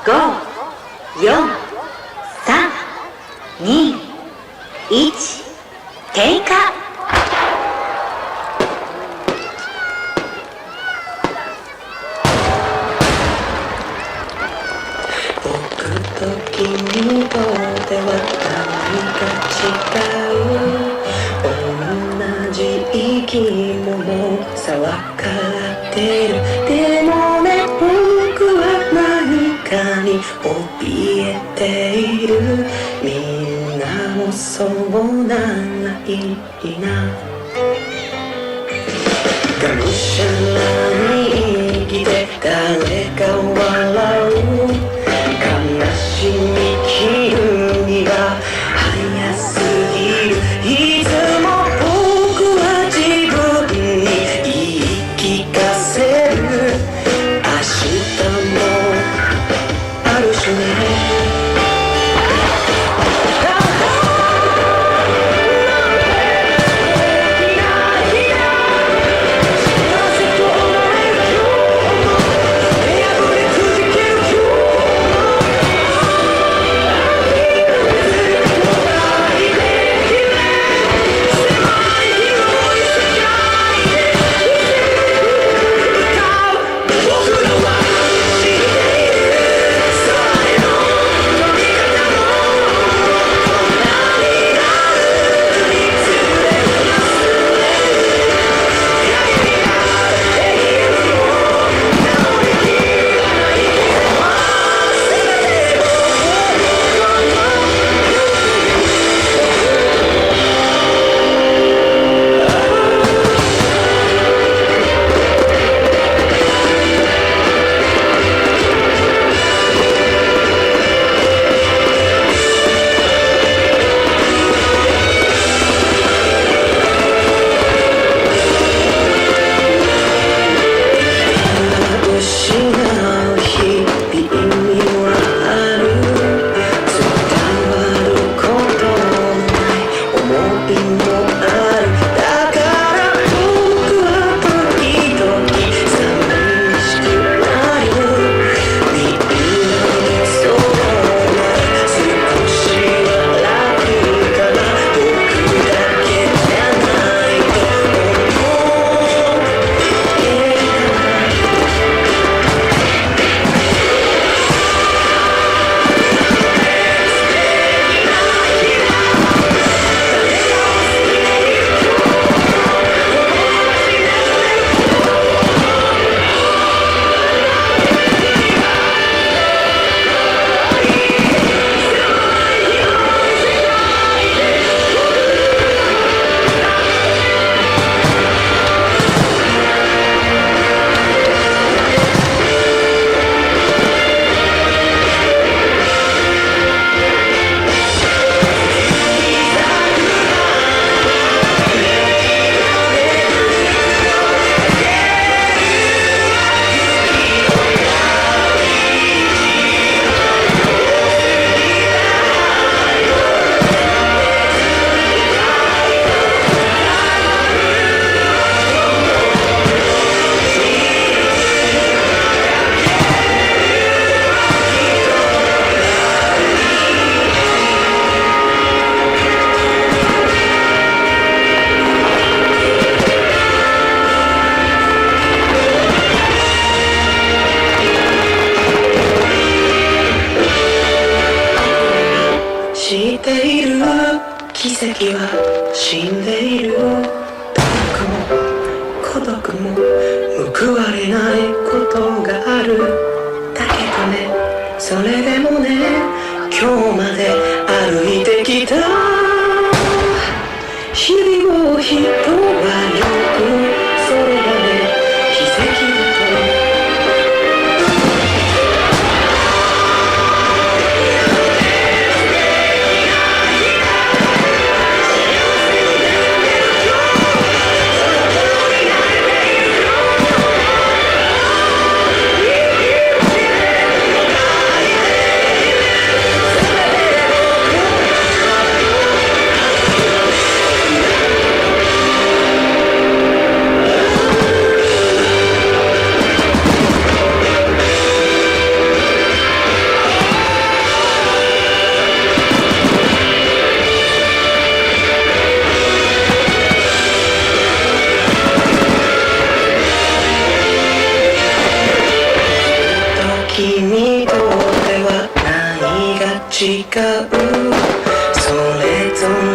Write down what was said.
5、4、3、2、1、経過。僕と君とでは何か違う。同じ生き物さわかってる。でもね、僕は何かに怯えている。みんなもそうなんないな。がむしゃらに生きて誰か笑う。悲しみ切るには早すぎる。いつも僕は自分に言い聞かせる。明日もあるしね。知っている奇跡は死んでいる。努力も孤独も報われないことがある。だけどね、それでもね、今日まで歩いてきた日々を人はよくそれがね、奇跡だと違うそれぞ